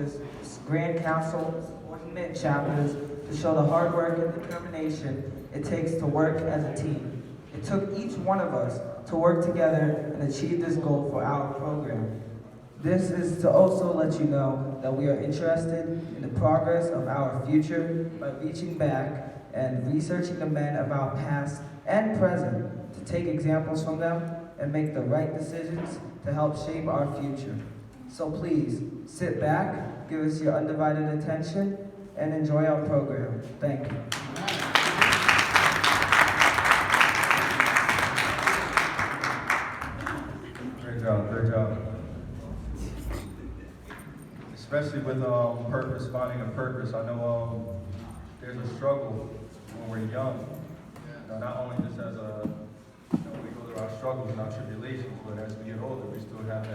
this Grand Council, subordinate chapters to show the hard work and determination it takes to work as a team. It took each one of us to work together and achieve this goal for our program. This is to also let you know that we are interested in the progress of our future by reaching back and researching the men of our past and present to take examples from them and make the right decisions to help shape our future. So please, sit back, give us your undivided attention, and enjoy our program. Thank you. Great job. Especially with purpose, finding a purpose. I know there's a struggle when we're young. Not only just as we go through our struggles and our tribulations, but as we get older, we still have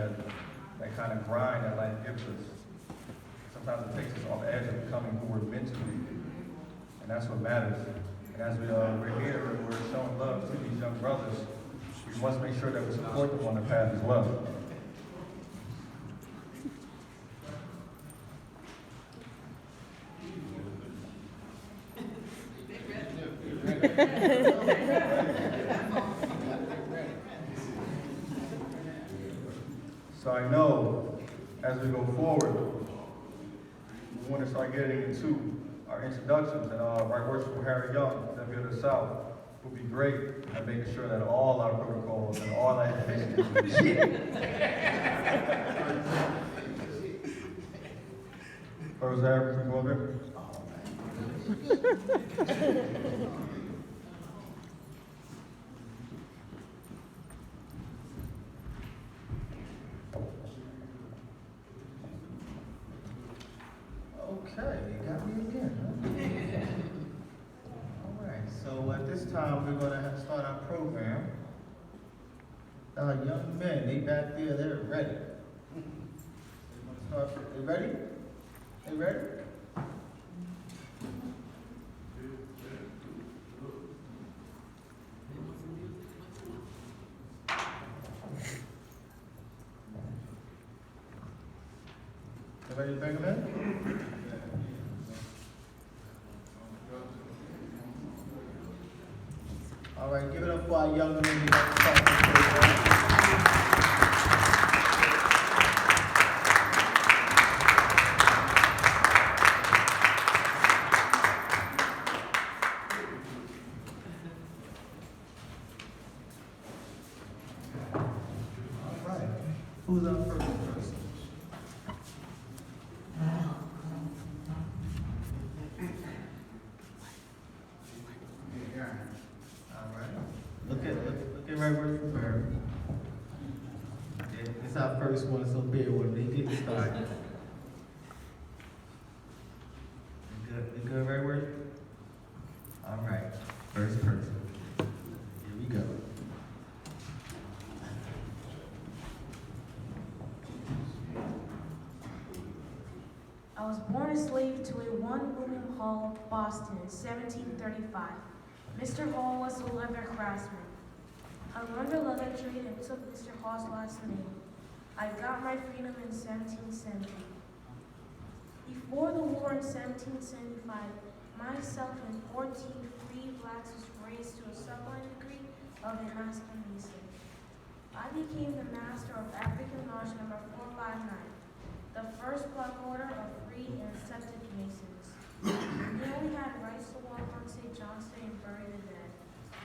that kind of grind that life gives us. Sometimes it takes us off the edge of becoming who we're meant to be, and that's what matters. And as we're here and we're showing love to these young brothers, we must make sure that we support them on the path as well. So I know as we go forward, we want to start getting into our introductions, and Right Worshipful Harry Young, that be of the South, will be great at making sure that all our protocols and all our education is legit. First Harry, come over. Okay, you got me again, huh? All right, so at this time, we're going to start our program. Young men, they back there, they're ready. They ready? They ready? You ready to bring them in? All right, give it up for our young men who got to start this program. All right, who's our first person? Look at Right Worshipful Harry. Okay, it's our first one, so bear with me. Get started. You good, Right Worship? All right, first person. Here we go. I was born a slave to a one-room hall, Boston, in 1735. Mr. Hall was a leather craftsman. I learned the leather trade and took Mr. Hall's last name. I got my freedom in 1770. Before the war in 1775, myself and 14 free blacks was raised to a sublime degree of a master mason. I became the master of African Lodge number 459, the first black order of free and accepted masons. We only had rights to walk on St. John's Day and bury the dead.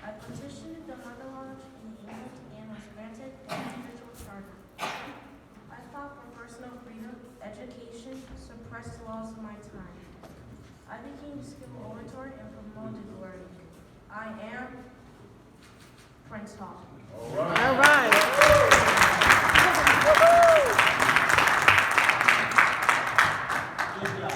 I petitioned the Mother Lodge in England and was granted an individual charter. I fought for personal freedom, education, suppressed laws of my time. I became a skilled orator and promoted learning. I am Prince Hall. All right. All right. Good job.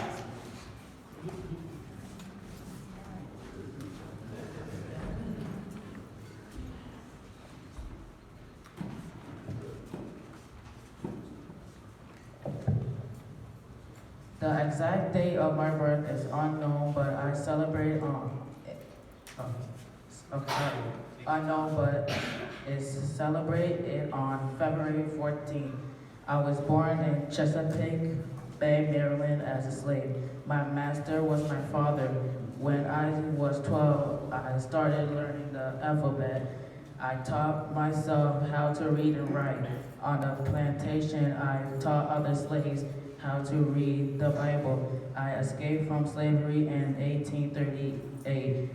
The exact date of my birth is unknown, but I celebrate unknown, but is celebrated on February 14th. I was born in Chesapeake, Bay, Maryland as a slave. My master was my father. When I was 12, I started learning the alphabet. I taught myself how to read and write. On the plantation, I taught other slaves how to read the Bible. I escaped from slavery in 1838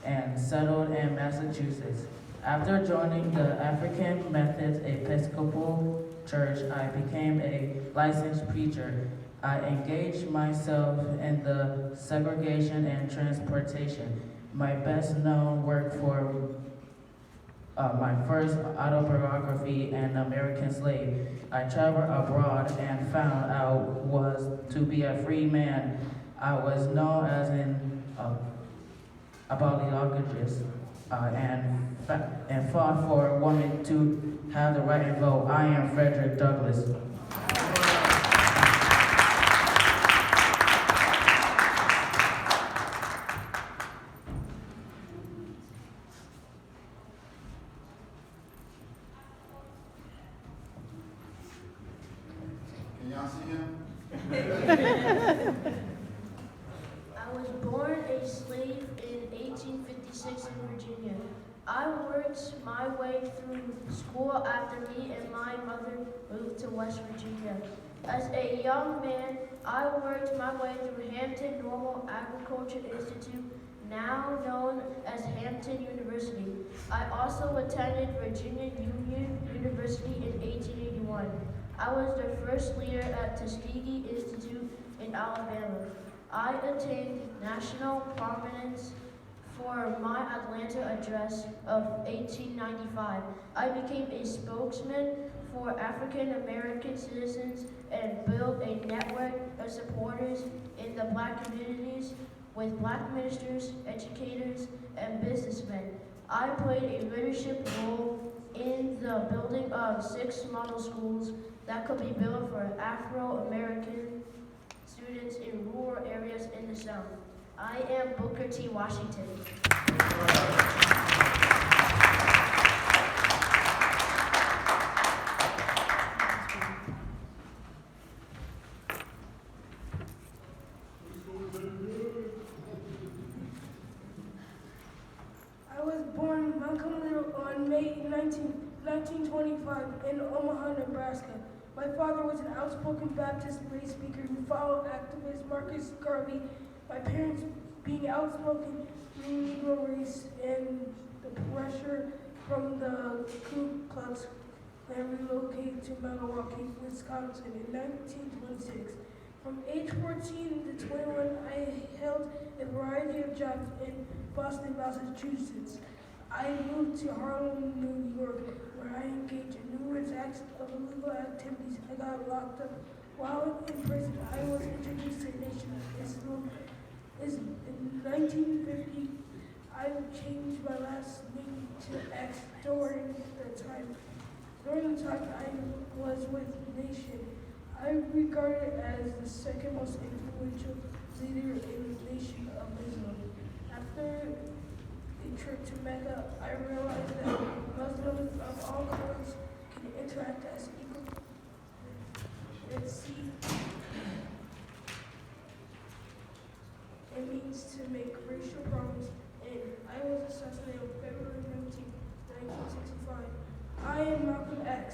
and settled in Massachusetts. After joining the African Methodist Episcopal Church, I became a licensed preacher. I engaged myself in the segregation and transportation. My best known work for my first autobiography, An American Slave. I traveled abroad and found out was to be a free man. I was known as an abolitionists and fought for women to have the right to vote. I am Frederick Douglass. Can y'all see him? I was born a slave in 1856 in Virginia. I worked my way through school after me and my mother moved to West Virginia. As a young man, I worked my way through Hampton Normal Agriculture Institute, now known as Hampton University. I also attended Virginia Union University in 1881. I was the first leader at Tuskegee Institute in Alabama. I attained national prominence for my Atlanta address of 1895. I became a spokesman for African American citizens and built a network of supporters in the Black communities with Black ministers, educators, and businessmen. I played a leadership role in the building of 6 model schools that could be built for Afro-American students in rural areas in the South. I am Booker T. Washington. I was born in Malcolm Little on May 1925 in Omaha, Nebraska. My father was an outspoken Baptist race speaker who followed activist Marcus Garvey. My parents, being outspoken Negro race and the pressure from the Ku Klux Klan, relocated to Milwaukee, Wisconsin in 1926. From age 14 to 21, I held a variety of jobs in Boston, Massachusetts. I moved to Harlem, New York, where I engaged in numerous acts of illegal activities. I got locked up. While in prison, I was introduced to the Nation of Islam. In 1950, I changed my last name to X during the time I was with Nation. I regard it as the second most influential leader in the Nation of Islam. After a trip to Mecca, I realized that Muslims of all colors can interact as equal. Let's see. It means to make racial problems end. I was assassinated on February 19, 1965. I am Malcolm X.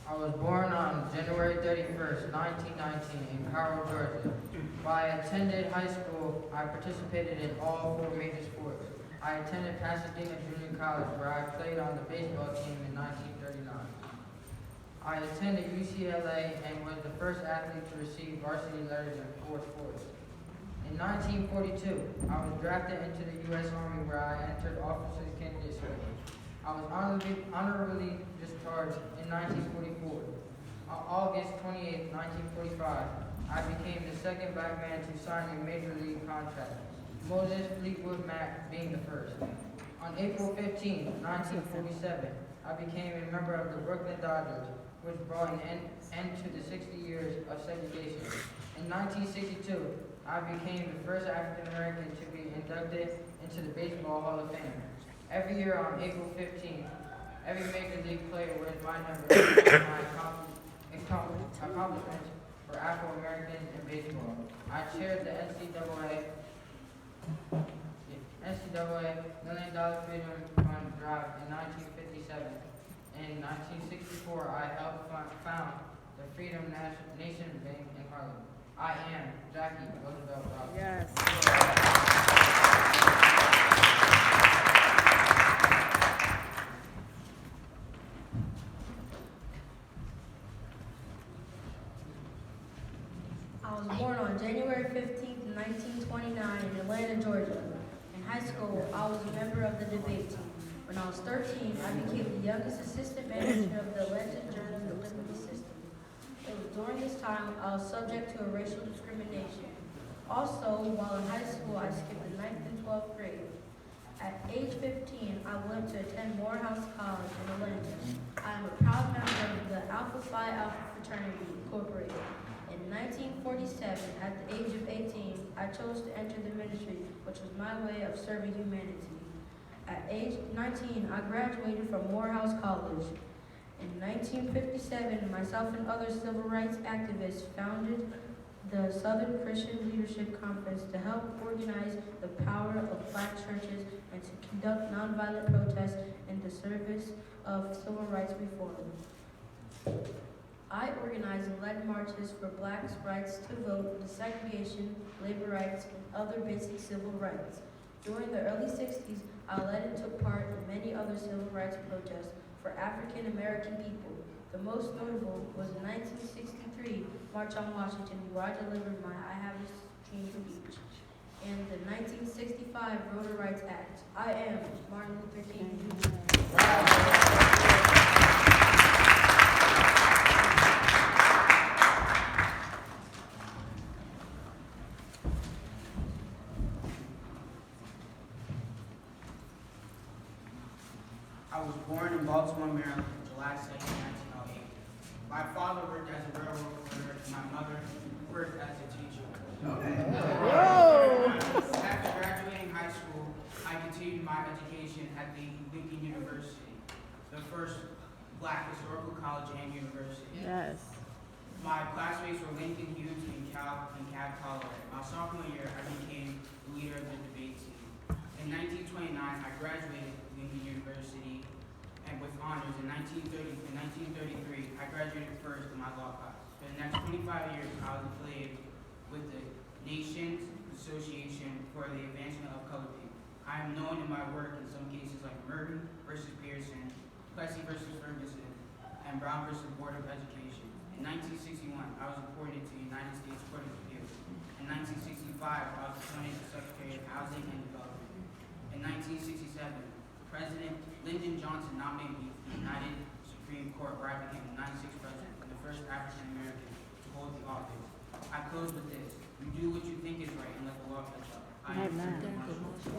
I was born on January 31st, 1919 in Cairo, Georgia. While I attended high school, I participated in all 4 major sports. I attended Pasadena Junior College, where I played on the baseball team in 1939. I attended UCLA and was the first athlete to receive varsity letters in 4 sports. In 1942, I was drafted into the U.S. Army, where I entered officers candidate school. I was honorably discharged in 1944. On August 28, 1945, I became the second Black man to sign a major league contract, Moses Fleetwood Mac being the first. On April 15, 1947, I became a member of the Brooklyn Dodgers, which brought an end to the 60 years of segregation. In 1962, I became the first African American to be inducted into the Baseball Hall of Fame. Every year on April 15th, every major league player wears my number to honor my accomplishments for Afro Americans in baseball. I chaired the NCAA $1 million Freedom Fund drive in 1957. In 1964, I helped found the Freedom Nation Bank in Harlem. I am Jackie Roosevelt Robinson. Yes. I was born on January 15th, 1929 in Atlanta, Georgia. In high school, I was a member of the debate team. When I was 13, I became the youngest assistant manager of the Atlanta Journal Delivery System. It was during this time I was subject to a racial discrimination. Also, while in high school, I skipped the 9th and 12th grade. At age 15, I went to attend Morehouse College in Atlanta. I am a proud member of the Alpha Phi Alpha Fraternity, Incorporated. In 1947, at the age of 18, I chose to enter the ministry, which was my way of serving humanity. At age 19, I graduated from Morehouse College. In 1957, myself and other civil rights activists founded the Southern Christian Leadership Conference to help organize the power of black churches and to conduct nonviolent protests in the service of civil rights reform. I organized and led marches for blacks' rights to vote, desegregation, labor rights, and other basic civil rights. During the early 60s, I led and took part in many other civil rights protests for African American people. The most notable was the 1963 March on Washington, where I delivered my I Have a Dream speech, and the 1965 Voter Rights Act. I am Martin Luther King Jr. I was born in Baltimore, Maryland, July 2nd, 1908. My father worked as a railroad worker and my mother worked as a teacher. After graduating high school, I continued my education at the Lincoln University, the first black historical college and university. Yes. My classmates were Lincoln Hughes and Cab Calloway. My sophomore year, I became the leader of the debate team. In 1929, I graduated Lincoln University and with honors. In 1933, I graduated first in my law class. For the next 25 years, I was affiliated with the Nations Association for the Advancement of Colored People. I am known in my work in some cases like Merton versus Pearson, Plessy versus Ferguson, and Brown versus Board of Education. In 1961, I was appointed to the United States Court of Appeals. In 1965, I was appointed to Secretary of Housing and Development. In 1967, President Lyndon Johnson nominated me to the United Supreme Court, where I became the 96th president and the first African American to hold the office. I close with this: you do what you think is right and let the law catch up. I am Senator Marshall.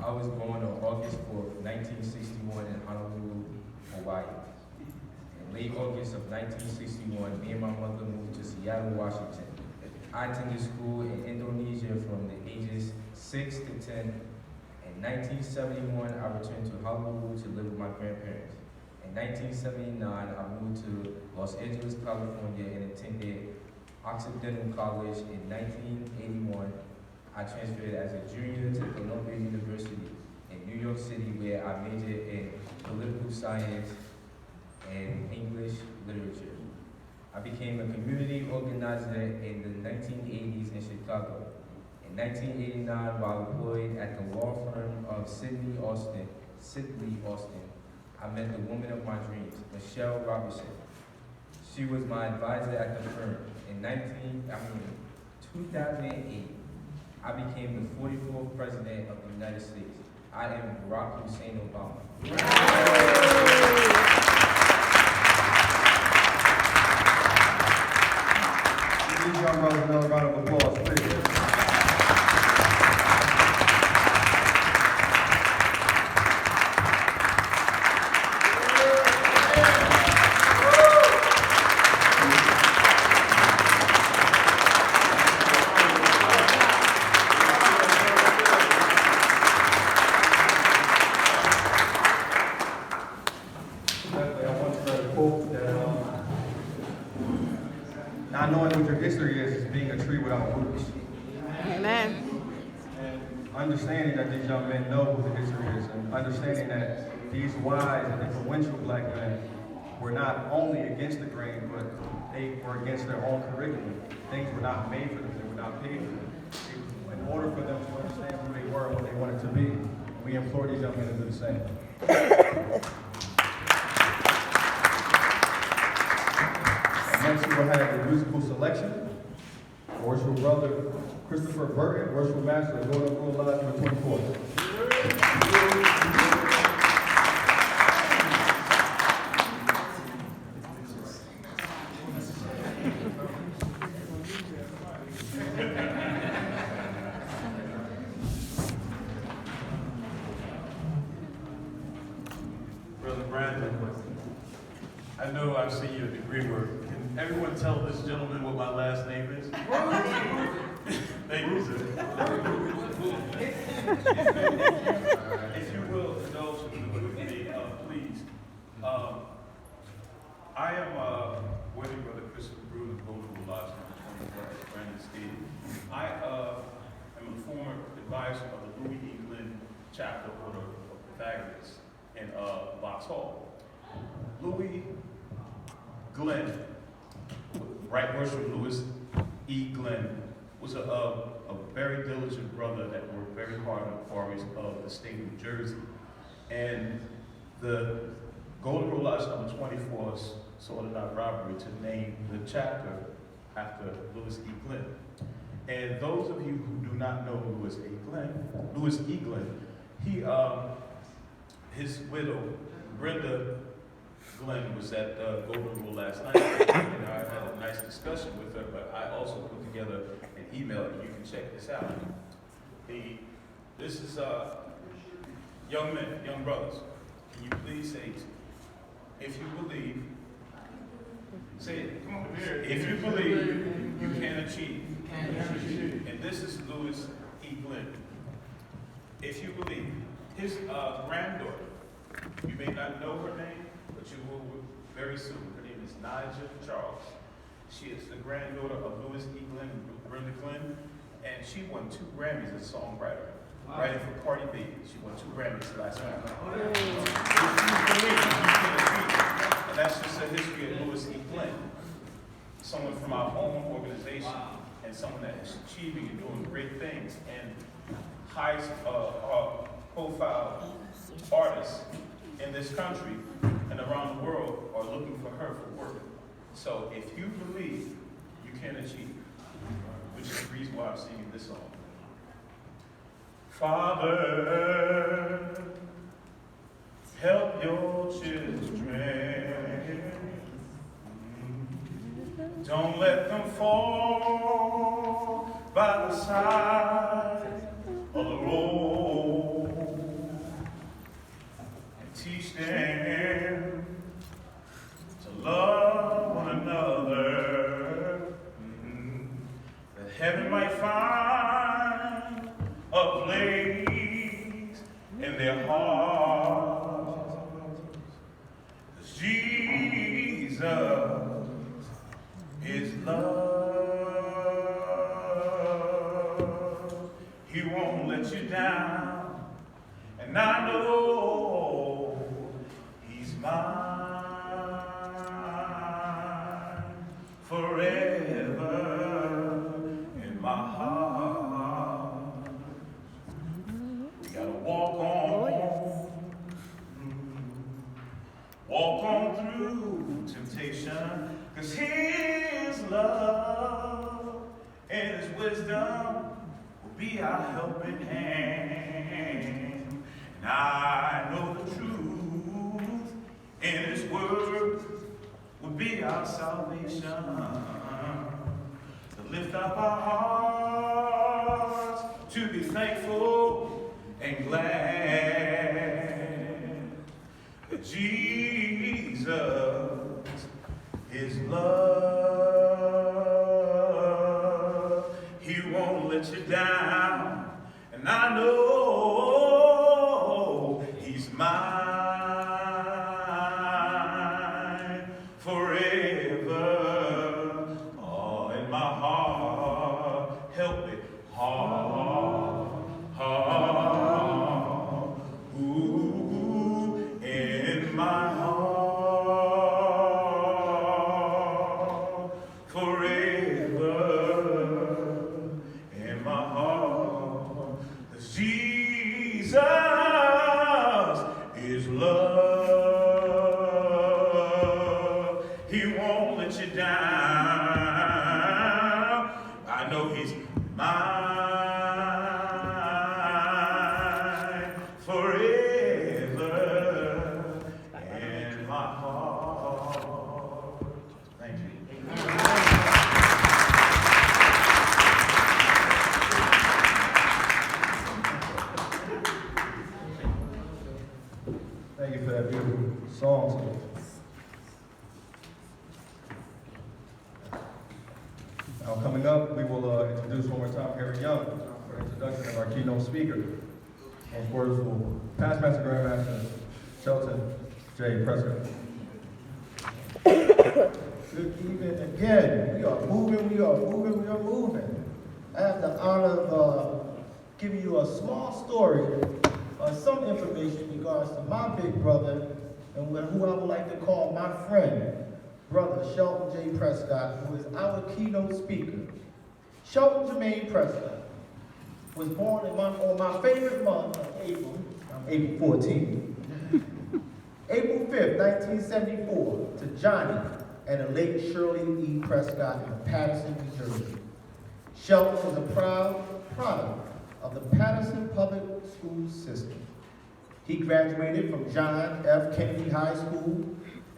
I was born on August 4th, 1961 in Honolulu, Hawaii. In late August of 1961, me and my mother moved to Seattle, Washington. I attended school in Indonesia from the ages 6 to 10. In 1971, I returned to Honolulu to live with my grandparents. In 1979, I moved to Los Angeles, California and attended Occidental College. In 1981, I transferred as a junior to Columbia University in New York City, where I majored in political science and English literature. I became a community organizer in the 1980s in Chicago. In 1989, while employed at the law firm of Sidley Austin, I met the woman of my dreams, Michelle Robinson. She was my advisor at the firm. In 2008, I became the 44th President of the United States. I am Barack Hussein Obama. These young brothers, another round of applause, please. what your history is being a tree without roots. Amen. And understanding that these young men know what the history is, and understanding that these wise and influential black men were not only against the grain, but they were against their own curriculum. Things were not made for them, they were not paid for them. In order for them to understand who they were and what they wanted to be, we implore these young men to do the same. Next, we will have the musical selection. Worship brother Christopher Burton, worship master of Golden Rule Lodge number 24. Brother Brandon, I know I've seen your degree work. Can everyone tell this gentleman what my last name is? Thank you, sir. If you will indulge me, please. I am wedding brother Christopher Bruce, Golden Rule Lodge, as Brandon stated. I am a former advisor of the Louis E. Glenn chapter order of Pythagoras in Box Hall. Louis Glenn, right worship Louis E. Glenn, was a very diligent brother that worked very hard on the quarries of the state of New Jersey. And the Golden Rule Lodge number 24 sorted out robbery to name the chapter after Louis E. Glenn. And those of you who do not know Louis E. Glenn, his widow, Brenda Glenn, was at Golden Rule last night, and I had a nice discussion with her, but I also put together an email, and you can check this out. This is young men, young brothers. Can you please say, if you believe, say it, come on, if you believe, you can achieve. And this is Louis E. Glenn. If you believe, his granddaughter, you may not know her name, but you will very soon. Her name is Naja Charles. She is the granddaughter of Louis E. Glenn and Brenda Glenn, and she won 2 Grammys as a songwriter, writing for Cardi B. She won 2 Grammys last night. And that's just the history of Louis E. Glenn, someone from our own organization, and someone that is achieving and doing great things, and high profile artists in this country and around the world are looking for her for work. So if you believe, you can achieve, which is the reason why I'm singing this song. Father, help your children. Don't let them fall by the side of the road. And teach them to love one another, that heaven might find a place in their hearts. 'Cause Jesus is love. He won't let you down, and I know He's mine forever in my heart. We gotta walk on through temptation, 'cause His love and His wisdom will be our helping hand. And I know the truth in His word will be our salvation. To lift up our hearts, to be thankful and glad that Jesus is love. He won't let you down, and I know He's mine forever, all in forever in my heart. Thank you. Thank you for that beautiful song. Now coming up, we will introduce one more time Harry Young for the introduction of our keynote speaker. Those words will past master grandmaster Shelton J. Prescott. Good evening again. We are moving. I have the honor of giving you a small story, some information in regards to my big brother, and who I would like to call my friend, Brother Shelton J. Prescott, who is our keynote speaker. Shelton Jermaine Prescott was born on my favorite month of April, April 14th. April 5th, 1974, to Johnny and the late Shirley E. Prescott in Patterson, New Jersey. Shelton is a proud product of the Patterson Public School System. He graduated from John F. Kennedy High School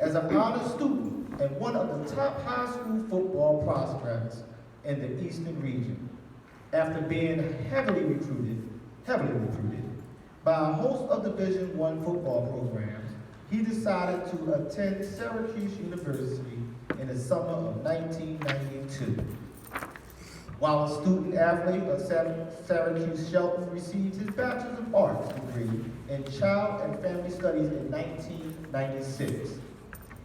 as an honor student and one of the top high school football prospects in the Eastern region. After being heavily recruited by a host of Division I football programs, he decided to attend Syracuse University in the summer of 1992. While a student athlete at Syracuse, Shelton received his Bachelor of Arts degree in Child and Family Studies in 1996,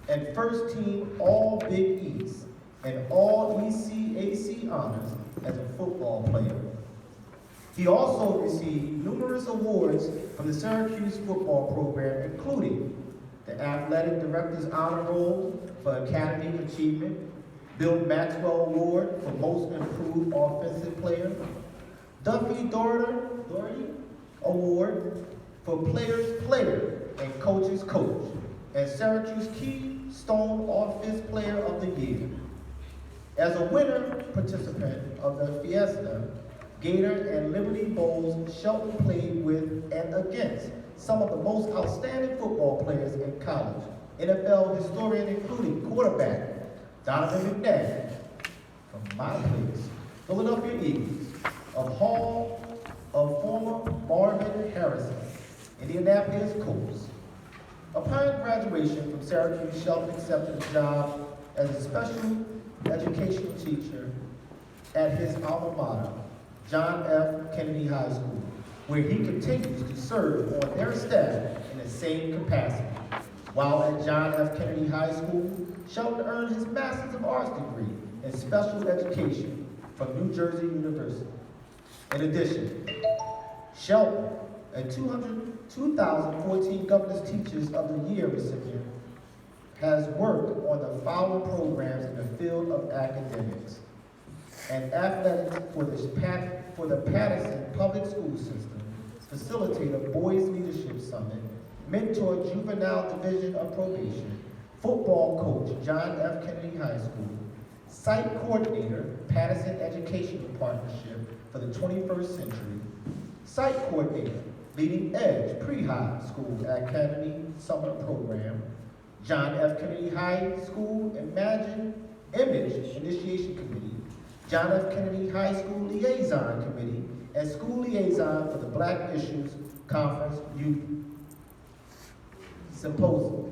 and first team All Big East and All ECAC honors as a football player. He also received numerous awards from the Syracuse football program, including the Athletic Director's Honor Roll for Academy Achievement, Bill Maxwell Award for Most Improved Offensive Player, Duffy Doherty Award for Players Player and Coaches Coach, and Syracuse Keystone Offense Player of the Year. As a winner participant of the Fiesta, Gator, and Liberty Bowls, Shelton played with and against some of the most outstanding football players in college. NFL historian including quarterback Donovan McNabb from my place, Philadelphia Eagles, of former Marvin Harrison, Indianapolis Colts. Upon graduation from Syracuse, Shelton accepted a job as a special educational teacher at his alma mater, John F. Kennedy High School, where he continues to serve on their staff in the same capacity. While at John F. Kennedy High School, Shelton earned his Master's of Arts degree in Special Education from New Jersey University. In addition, Shelton, a 2014 Governor's Teachers of the Year recipient, has worked on the following programs in the field of academics and athletics for the Patterson Public School System, facilitate a Boys Leadership Summit, mentor Juvenile Division of Probation, football coach, John F. Kennedy High School, site coordinator, Patterson Educational Partnership for the 21st Century, site coordinator, Leading Edge Pre-High School Academy Summer Program, John F. Kennedy High School Image Initiation Committee, John F. Kennedy High School Liaison Committee, and School Liaison for the Black Issues Conference Youth Symposium.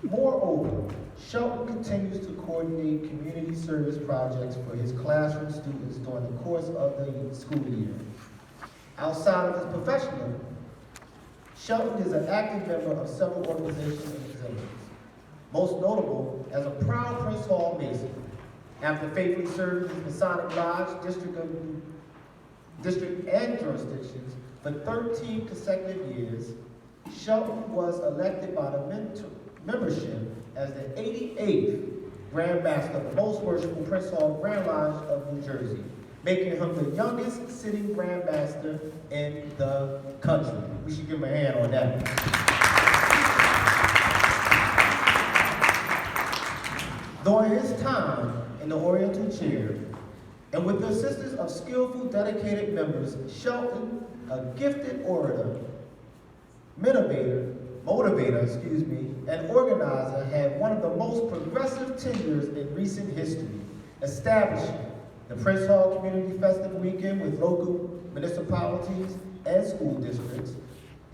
Moreover, Shelton continues to coordinate community service projects for his classroom students during the course of the school year. Outside of his professional, Shelton is an active member of several organizations and facilities, most notable as a proud Prince Hall Mason. After faithfully serving his Masonic Lodge, district and jurisdictions for 13 consecutive years, Shelton was elected by the membership as the 88th Grand Master of the Most Worshipful Prince Hall Grand Lodge of New Jersey, making him the youngest sitting Grand Master in the country. We should give him a hand on that. During his time in the Oriental Chair, and with the assistance of skillful, dedicated members, Shelton a gifted orator, motivator, and organizer, had one of the most progressive tenures in recent history, establishing the Prince Hall Community Festival Weekend with local municipalities and school districts,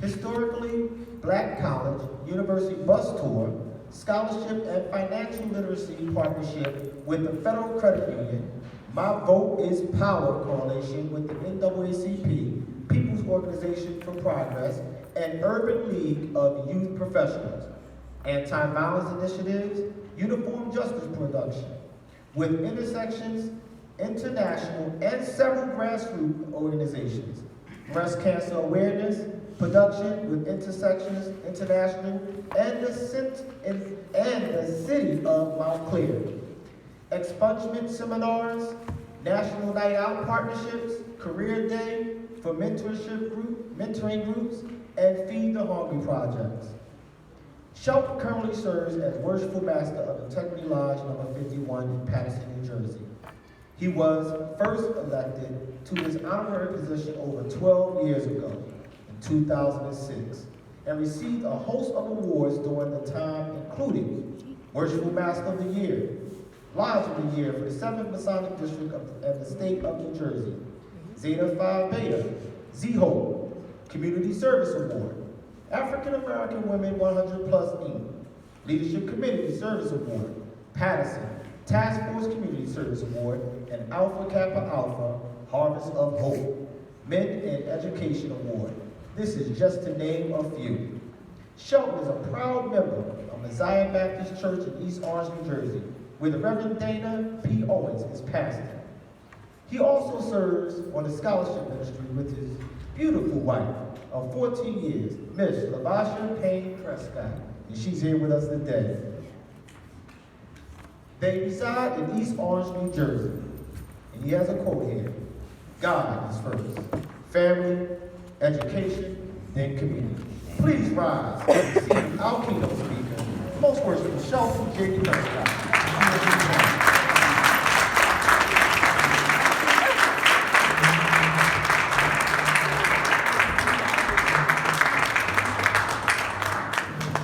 historically Black College University Bus Tour, scholarship and financial literacy partnership with the Federal Credit Union, My Vote is Power coalition with the NAACP, People's Organization for Progress, and Urban League of Youth Professionals, anti-violence initiatives, uniform justice production, with Intersections International and several grassroots organizations, breast cancer awareness, production with Intersections International and the city of Montclair, expungement seminars, national night out partnerships, career day for mentoring groups, and Feed the Hungry projects. Shelton currently serves as Worshipful Master of Integrity Lodge number 51 in Paterson, New Jersey. He was first elected to his honorary position over 12 years ago, in 2006, and received a host of awards during the time, including Worshipful Master of the Year, Lodge of the Year for the 7th Masonic District of the state of New Jersey, Zeta Phi Beta, Z-Hope, Community Service Award, African American Women 100 Plus Inc., Leadership Committee Service Award, Paterson, Task Force Community Service Award, and Alpha Kappa Alpha Harvest of Hope, Men in Education Award. This is just to name a few. Shelton is a proud member of the Zion Baptist Church in East Orange, New Jersey, where the Reverend Dana P. Owens is pastor. He also serves on the scholarship ministry with his beautiful wife of 14 years, Miss LaVasha Payne Prescott, and she's here with us today. They reside in East Orange, New Jersey, and he has a quote here: God is first, family, education, then community. Please rise and receive our keynote speaker, most worshipful Shelton J. Prescott.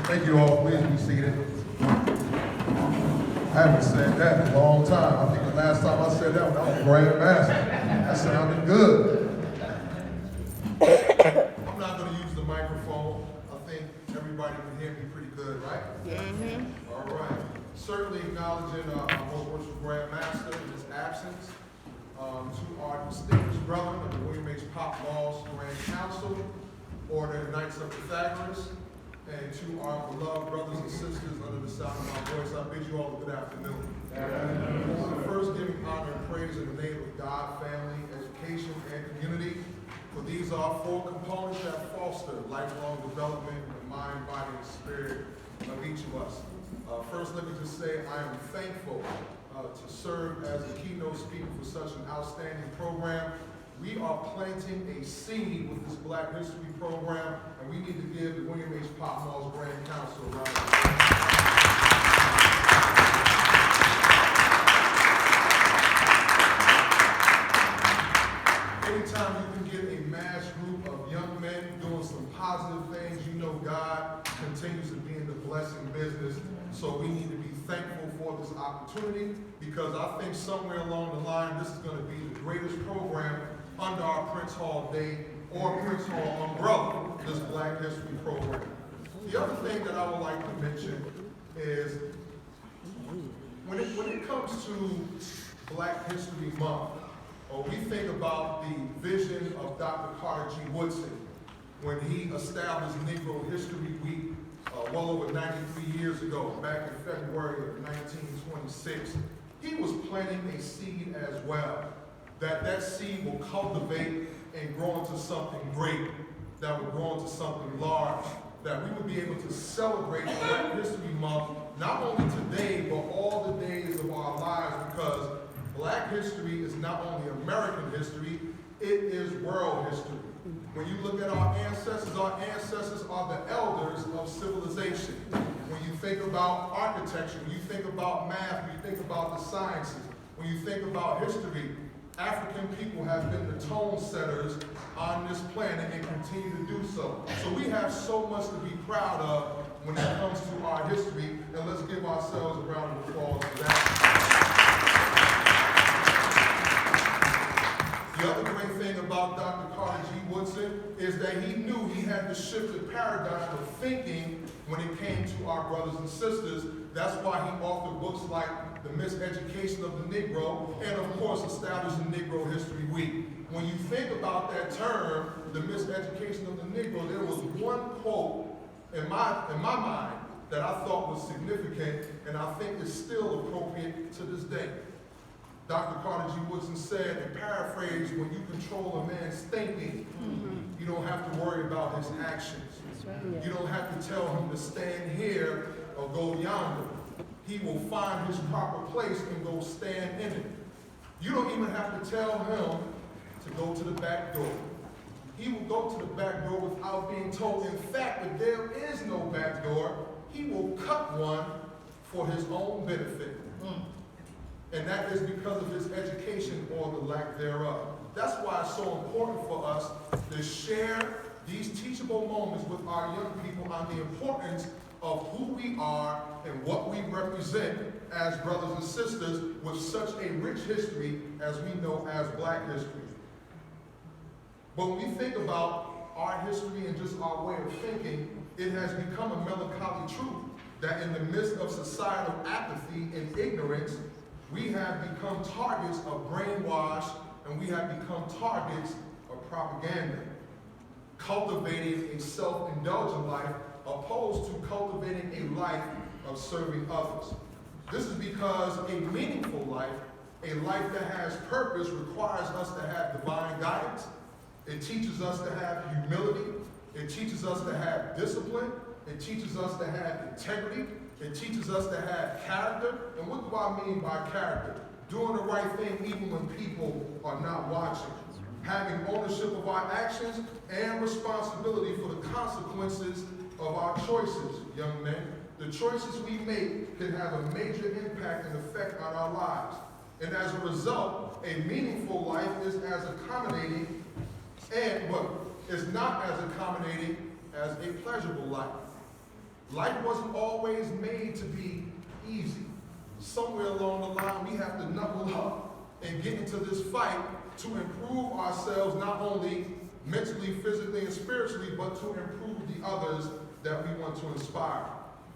Thank you all. Please be seated. I haven't said that in a long time. I think the last time I said that when I was Grand Master. That sounded good. I'm not going to use the microphone. I think everybody can hear me pretty good, right? Mm-hmm. All right. Certainly acknowledging our most worshipful Grand Master in his absence. To our distinguished brethren of the William H. Pop Laws Grand Council, Order of Knights of Pythagoras, and to our beloved brothers and sisters under the sound of my voice, I bid you all a good afternoon. First, giving honor and praise in the name of God, family, education, and community. For these are four components that foster lifelong development in the mind, body, and spirit of each of us. First, let me just say I am thankful to serve as a keynote speaker for such an outstanding program. We are planting a seed with this Black History program, and we need to give the William H. Pop Laws Grand Council a round of applause. Anytime you can get a mass group of young men doing some positive things, you know God continues to be in the blessing business. So we need to be thankful for this opportunity, because I think somewhere along the line, this is going to be the greatest program under our Prince Hall Day or Prince Hall umbrella, this Black History program. The other thing that I would like to mention is when it comes to Black History Month, we think about the vision of Dr. Carter G. Woodson when he established Negro History Week well over 93 years ago, back in February of 1926. He was planting a seed as well, that seed will cultivate and grow into something great, that will grow into something large, that we will be able to celebrate Black History Month, not only today, but all the days of our lives, because Black history is not only American history, it is world history. When you look at our ancestors are the elders of civilization. When you think about architecture, when you think about math, when you think about the sciences, when you think about history, African people have been the tone setters on this planet and continue to do so. So we have so much to be proud of when it comes to our history, and let's give ourselves a round of applause for that. The other great thing about Dr. Carter G. Woodson is that he knew he had to shift the paradigm of thinking when it came to our brothers and sisters. That's why he authored books like The Miseducation of the Negro, and of course establishing Negro History Week. When you think about that term, the miseducation of the Negro, there was one quote in my mind that I thought was significant, and I think is still appropriate to this day. Dr. Carter G. Woodson said, and paraphrase, when you control a man's thinking, you don't have to worry about his actions. You don't have to tell him to stand here or go yonder. He will find his proper place and go stand in it. You don't even have to tell him to go to the back door. He will go to the back door without being told. In fact, if there is no back door, he will cut one for his own benefit. And that is because of his education or the lack thereof. That's why it's so important for us to share these teachable moments with our young people on the importance of who we are and what we represent as brothers and sisters with such a rich history as we know as Black history. But when we think about our history and just our way of thinking, it has become a melancholy truth that in the midst of societal apathy and ignorance, we have become targets of brainwash, and we have become targets of propaganda, cultivating a self-indulgent life opposed to cultivating a life of serving others. This is because a meaningful life, a life that has purpose, requires us to have divine guidance. It teaches us to have humility. It teaches us to have discipline. It teaches us to have integrity. It teaches us to have character. And what do I mean by character? Doing the right thing even when people are not watching. Having ownership of our actions and responsibility for the consequences of our choices, young men. The choices we make can have a major impact and effect on our lives. And as a result, a meaningful life is as accommodating and, well, is not as accommodating as a pleasurable life. Life wasn't always made to be easy. Somewhere along the line, we have to knuckle up and get into this fight to improve ourselves, not only mentally, physically, and spiritually, but to improve the others that we want to inspire.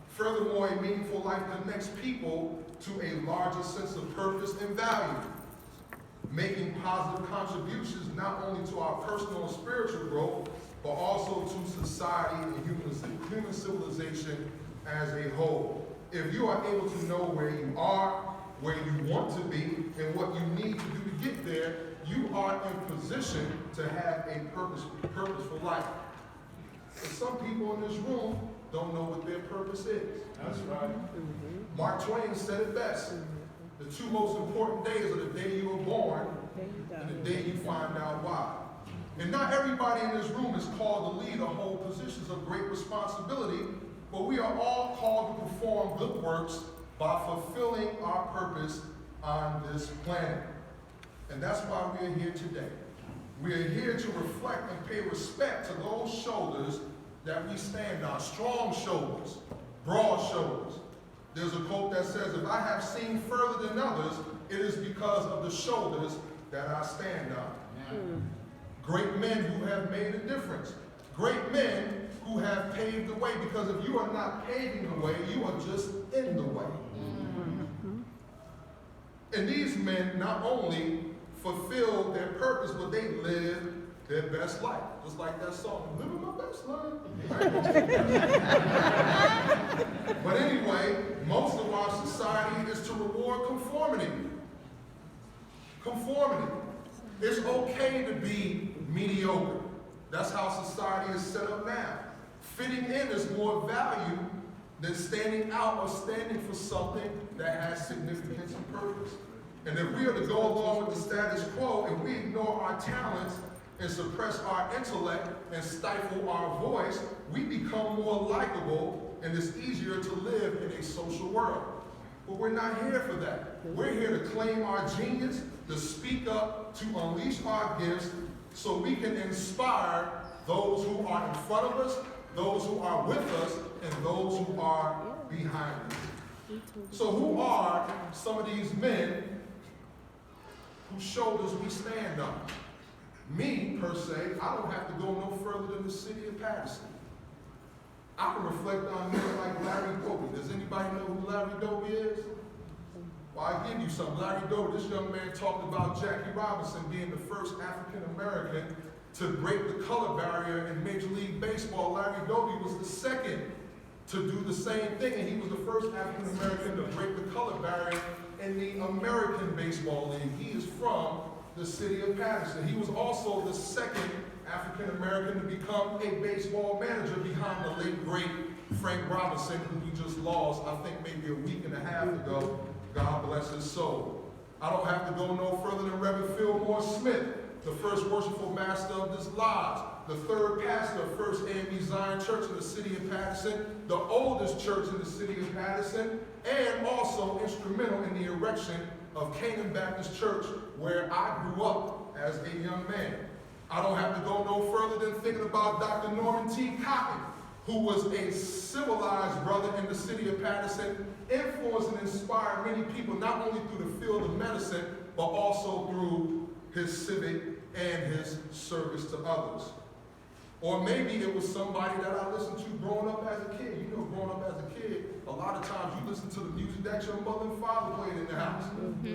Furthermore, a meaningful life connects people to a larger sense of purpose and value, making positive contributions not only to our personal and spiritual growth, but also to society and human civilization as a whole. If you are able to know where you are, where you want to be, and what you need to do to get there, you are in position to have a purposeful life. But some people in this room don't know what their purpose is. That's right. Mark Twain said it best. The two most important days are the day you were born and the day you find out why. And not everybody in this room is called to lead or hold positions of great responsibility, but we are all called to perform good works by fulfilling our purpose on this planet. And that's why we are here today. We are here to reflect and pay respect to those shoulders that we stand on, strong shoulders, broad shoulders. There's a quote that says, if I have seen further than others, it is because of the shoulders that I stand on. Great men who have made a difference. Great men who have paved the way, because if you are not paving the way, you are just in the way. And these men not only fulfilled their purpose, but they lived their best life. Just like that song, living my best life. Right? But anyway, most of our society is to reward conformity. Conformity. It's okay to be mediocre. That's how society is set up now. Fitting in is more value than standing out or standing for something that has significance and purpose. And if we are to go along with the status quo and we ignore our talents and suppress our intellect and stifle our voice, we become more likable and it's easier to live in a social world. But we're not here for that. We're here to claim our genius to speak up, to unleash our gifts, so we can inspire those who are in front of us, those who are with us, and those who are behind us. So who are some of these men whose shoulders we stand on? Me, per se, I don't have to go no further than the city of Patterson. I can reflect on men like Larry Doby. Does anybody know who Larry Doby is? Well, I give you some. Larry Doby, this young man talked about Jackie Robinson being the first African American to break the color barrier in Major League Baseball. Larry Doby was the second to do the same thing, and he was the first African American to break the color barrier in the American Baseball League. He is from the city of Patterson. He was also the second African American to become a baseball manager behind the late great Frank Robinson, who we just lost, I think maybe a week and a half ago. God bless his soul. I don't have to go no further than Reverend Fillmore Smith, the first worshipful master of this lodge, the third pastor of First AME Zion Church in the city of Patterson, the oldest church in the city of Patterson, and also instrumental in the erection of Canaan Baptist Church, where I grew up as a young man. I don't have to go no further than thinking about Dr. Norman T. Cotton, who was a civilized brother in the city of Patterson, influenced and inspired many people, not only through the field of medicine, but also through his civic and his service to others. Or maybe it was somebody that I listened to growing up as a kid. You know, growing up as a kid, a lot of times you listen to the music that your mother and father played in the house.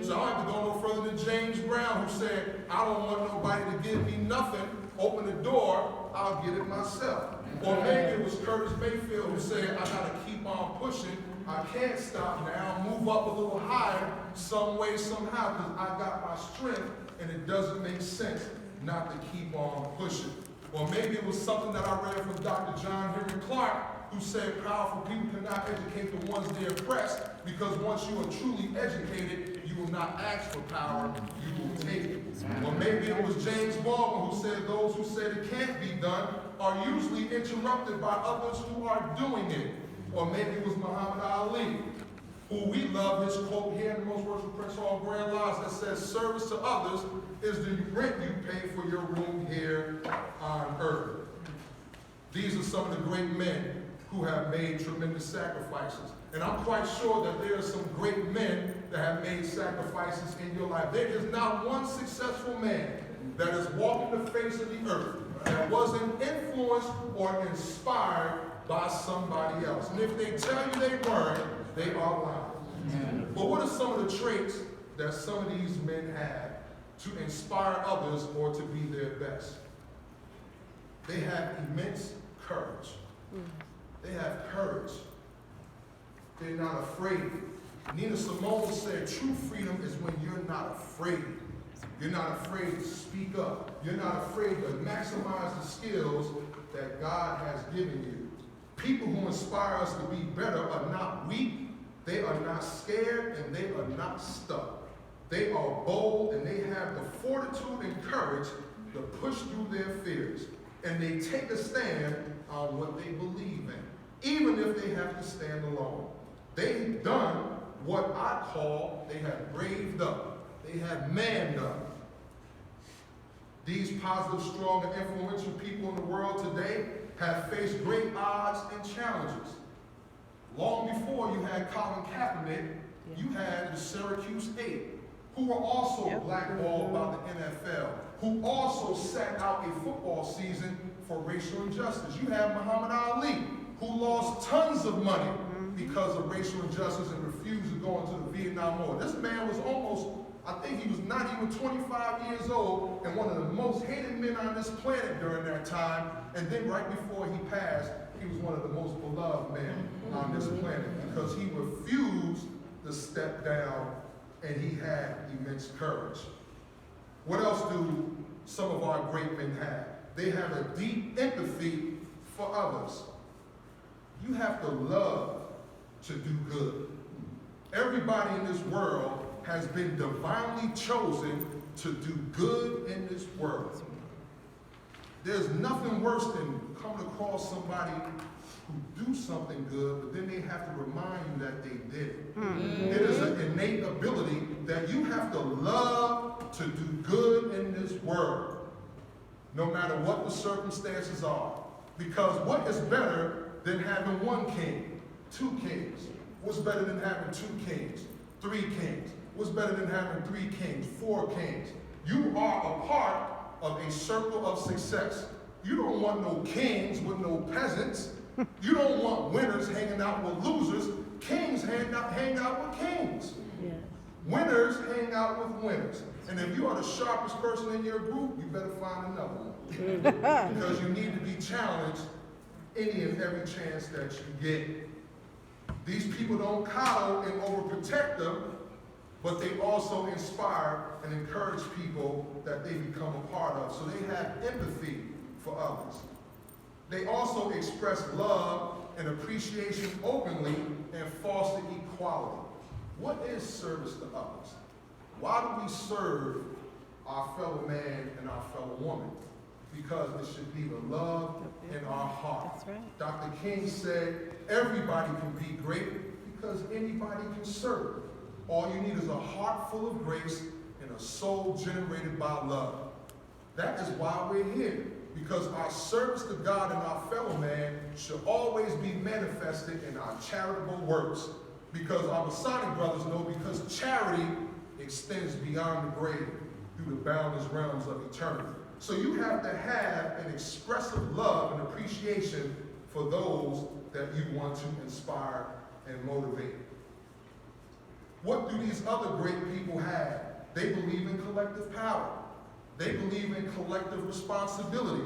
So I don't have to go no further than James Brown, who said, I don't want nobody to give me nothing. Open the door, I'll get it myself. Or maybe it was Curtis Mayfield who said, I gotta keep on pushing. I can't stop now, move up a little higher, some way, somehow, because I got my strength, and it doesn't make sense not to keep on pushing. Or maybe it was something that I read from Dr. John Henry Clark, who said powerful people cannot educate the ones they oppress, because once you are truly educated, you will not ask for power, you will take it. Or maybe it was James Baldwin who said those who said it can't be done are usually interrupted by others who are doing it. Or maybe it was Muhammad Ali, who we love his quote here in the Most Worshipful Prince Hall Grand Lodge that says, service to others is the rent you pay for your room here on earth. These are some of the great men who have made tremendous sacrifices. And I'm quite sure that there are some great men that have made sacrifices in your life. There is not one successful man that has walked the face of the earth that wasn't influenced or inspired by somebody else. And if they tell you they weren't, they are lying. But what are some of the traits that some of these men have to inspire others or to be their best? They have immense courage. They have courage. They're not afraid. Nina Simone said true freedom is when you're not afraid. You're not afraid to speak up. You're not afraid to maximize the skills that God has given you. People who inspire us to be better are not weak, they are not scared, and they are not stuck. They are bold, and they have the fortitude and courage to push through their fears. And they take a stand on what they believe in, even if they have to stand alone. They've done what I call, they have braved up. They have manned up. These positive, strong, and influential people in the world today have faced great odds and challenges. Long before you had Colin Kaepernick, you had the Syracuse 8, who were also blackballed by the NFL, who also sat out a football season for racial injustice. You had Muhammad Ali, who lost tons of money because of racial injustice and refused to go into the Vietnam War. This man was almost, I think he was not even 25 years old, and one of the most hated men on this planet during that time. And then right before he passed, he was one of the most beloved men on this planet because he refused to step down, and he had immense courage. What else do some of our great men have? They have a deep empathy for others. You have to love to do good. Everybody in this world has been divinely chosen to do good in this world. There's nothing worse than coming across somebody who do something good, but then they have to remind you that they did it. It is an innate ability that you have to love to do good in this world, no matter what the circumstances are. Because what is better than having one king, two kings? What's better than having two kings, three kings? What's better than having three kings, four kings? You are a part of a circle of success. You don't want no kings with no peasants. You don't want winners hanging out with losers. Kings hang out with kings. Yeah. Winners hang out with winners. And if you are the sharpest person in your group, you better find another one. Because you need to be challenged any and every chance that you get. These people don't coddle and overprotect them, but they also inspire and encourage people that they become a part of. So they have empathy for others. They also express love and appreciation openly and foster equality. What is service to others? Why do we serve our fellow man and our fellow woman? Because it should be the love in our heart. That's right. Dr. King said, everybody can be great because anybody can serve. All you need is a heart full of grace and a soul generated by love. That is why we're here. Because our service to God and our fellow man should always be manifested in our charitable works. Because our Masonic brothers know, because charity extends beyond the grave through the boundless realms of eternity. So you have to have an expressive love and appreciation for those that you want to inspire and motivate. What do these other great people have? They believe in collective power. They believe in collective responsibility.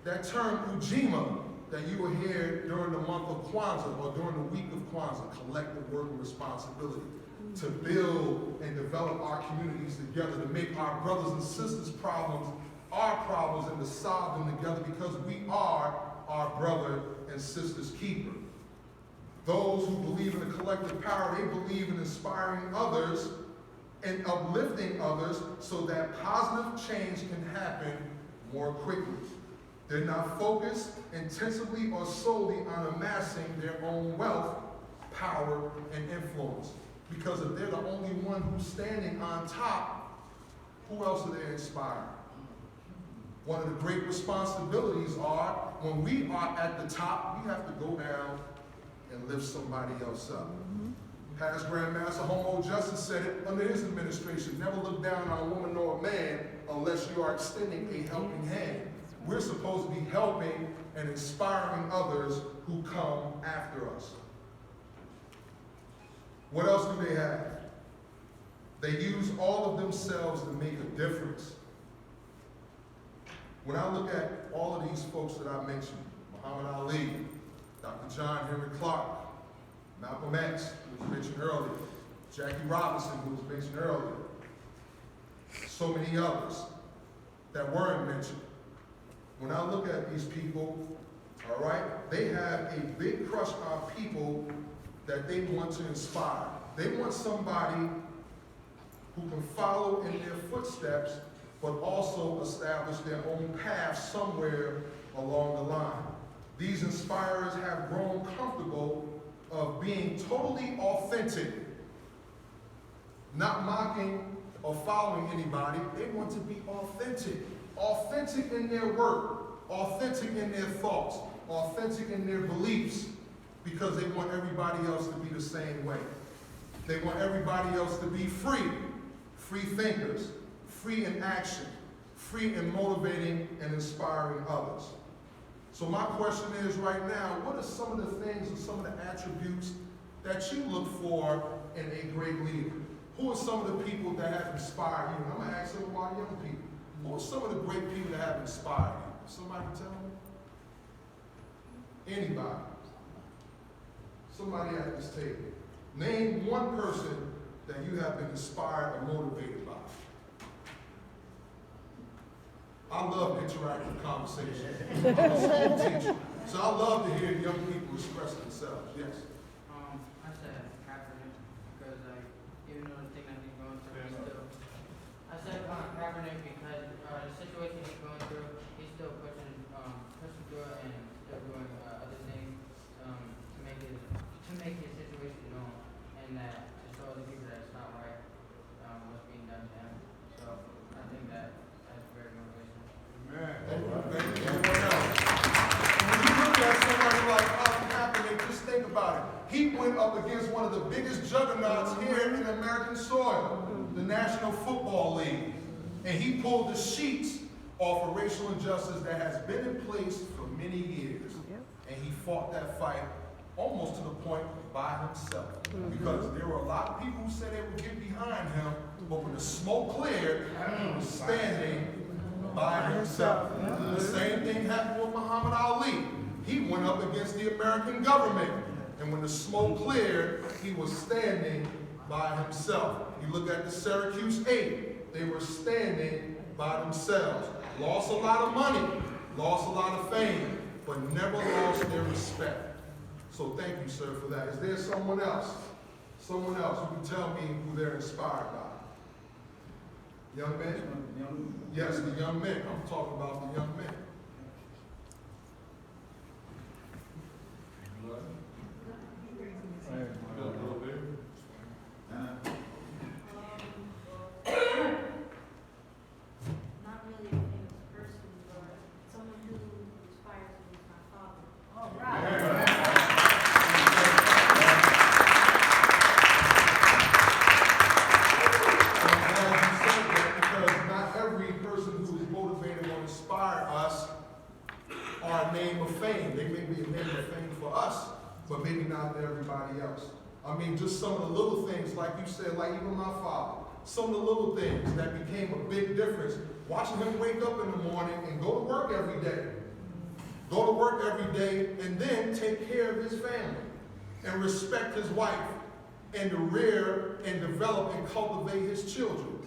That term ujima that you will hear during the month of Kwanzaa or during the week of Kwanzaa, collective work and responsibility, to build and develop our communities together, to make our brothers and sisters' problems our problems and to solve them together, because we are our brother and sister's keeper. Those who believe in the collective power, they believe in inspiring others and uplifting others so that positive change can happen more quickly. They're not focused intensively or solely on amassing their own wealth, power, and influence. Because if they're the only one who's standing on top, who else are they inspiring? One of the great responsibilities are, when we are at the top, we have to go down and lift somebody else up. Past Grandmaster Homo Justice said it under his administration: never look down on a woman or a man unless you are extending a helping hand. We're supposed to be helping and inspiring others who come after us. What else do they have? They use all of themselves to make a difference. When I look at all of these folks that I mentioned, Muhammad Ali, Dr. John Henry Clark, Malcolm X, who was mentioned earlier, Jackie Robinson, who was mentioned earlier, so many others that weren't mentioned. When I look at these people, all right, they have a big crush on people that they want to inspire. They want somebody who can follow in their footsteps, but also establish their own path somewhere along the line. These inspirers have grown comfortable of being totally authentic, not mocking or following anybody. They want to be authentic. Authentic in their work, authentic in their thoughts, authentic in their beliefs, because they want everybody else to be the same way. They want everybody else to be free, free thinkers, free in action, free in motivating and inspiring others. So my question is right now, what are some of the things and some of the attributes that you look for in a great leader? Who are some of the people that have inspired you? And I'm going to ask some of our young people. Who are some of the great people that have inspired you? Somebody tell me? Anybody? Somebody at this table. Name one person that you have been inspired or motivated by. I love interactive conversation. I'm a school teacher, so I love to hear young people express themselves. Yes. I said Kaepernick because even though the thing that he's going through, he's still. I said Kaepernick because the situation he's going through, he's still pushing through it and still doing other things. he went up against one of the biggest juggernauts here in American soil, the National Football League. And he pulled the sheets off of racial injustice that has been in place for many years. And he fought that fight almost to the point by himself. Because there were a lot of people who said they would get behind him, but when the smoke cleared, he was standing by himself. The same thing happened with Muhammad Ali. He went up against the American government. And when the smoke cleared, he was standing by himself. You look at the Syracuse 8, they were standing by themselves. Lost a lot of money, lost a lot of fame, but never lost their respect. So thank you, sir, for that. Is there someone else who can tell me who they're inspired by? Young men? Yes, the young men. I'm talking about the young men. Not really a famous person, but someone who inspires me is my father. All right. Because not every person who is motivated or inspire us are a name of fame. They may be a name of fame for us, but maybe not to everybody else. I mean, just some of the little things, like you said, like even my father, some of the little things that became a big difference. Watching him wake up in the morning and go to work every day. Go to work every day and then take care of his family and respect his wife and to rear and develop and cultivate his children.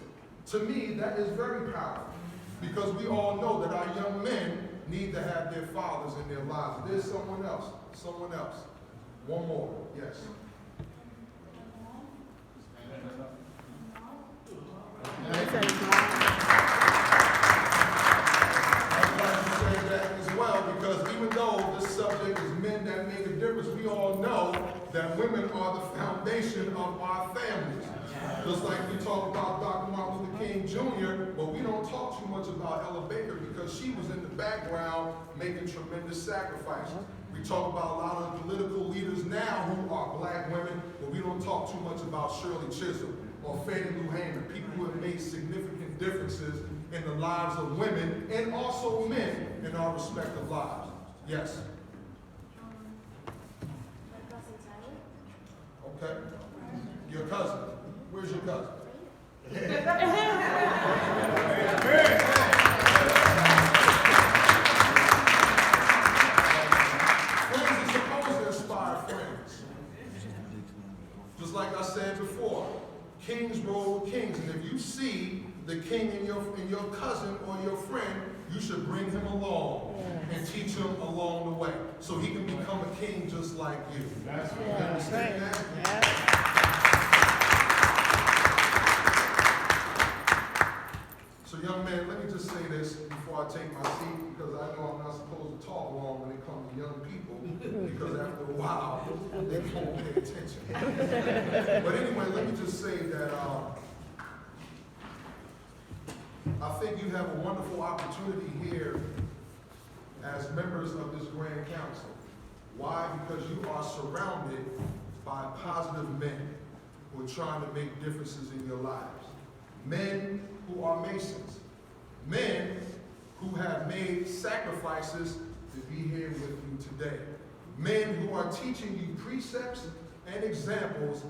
To me, that is very powerful because we all know that our young men need to have their fathers in their lives. There's someone else. One more, yes. I'm glad you said that as well, because even though this subject is men that make a difference, we all know that women are the foundation of our families. Just like we talk about Dr. Martin Luther King Jr., but we don't talk too much about Ella Baker because she was in the background making tremendous sacrifices. We talk about a lot of political leaders now who are black women, but we don't talk too much about Shirley Chisholm or Fannie Lou Hamer, people who have made significant differences in the lives of women and also men in our respective lives. Yes? My cousin Tyler. Okay. Your cousin. Where's your cousin? Friends are supposed to inspire friends. Just like I said before, kings rule with kings, and if you see the king in your cousin or your friend, you should bring him along and teach him along the way so he can become a king just like you. That's right. You understand that? Yeah. So young man, let me just say this before I take my seat, because I know I'm not supposed to talk long when it comes to young people, because after a while, they won't pay attention. But anyway, let me just say that I think you have a wonderful opportunity here as members of this Grand Council. Why? Because you are surrounded by positive men who are trying to make differences in your lives. Men who are Masons. Men who have made sacrifices to be here with you today. Men who are teaching you precepts and examples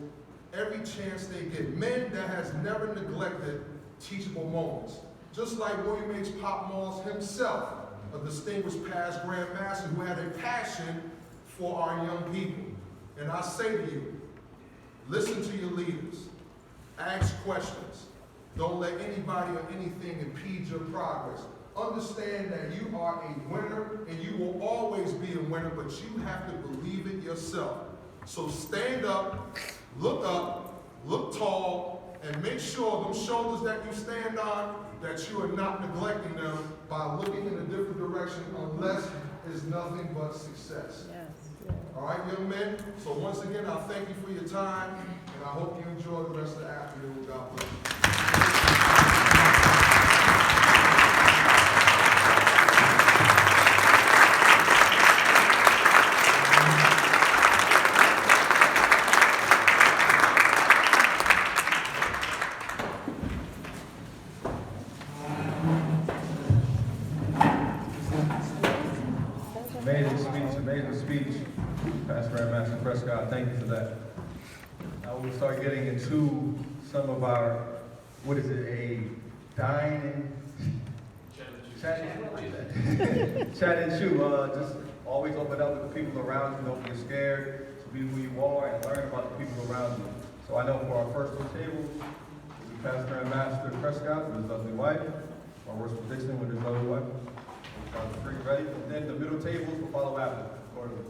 every chance they get. Men that has never neglected teachable moments. Just like William H. Pop Moss himself, a distinguished past Grand Master who had a passion for our young people. And I say to you, listen to your leaders. Ask questions. Don't let anybody or anything impede your progress. Understand that you are a winner and you will always be a winner, but you have to believe it yourself. So stand up, look tall, and make sure those shoulders that you stand on, that you are not neglecting them by looking in a different direction unless it's nothing but success. Yes. All right, young men? So once again, I thank you for your time, and I hope you enjoy the rest of the afternoon. God bless you. Amazing speech, Pastor and Master Prescott. Thank you for that. Now we'll start getting into some of our, what is it, a dine and chat and chew. Just always open up with the people around you. Don't be scared to be who you are and learn about the people around you. So I know for our first two tables, will be Pastor and Master Prescott with his lovely wife, our worship Dixon with his lovely wife. Ready? And then the middle tables will follow after. Accordingly.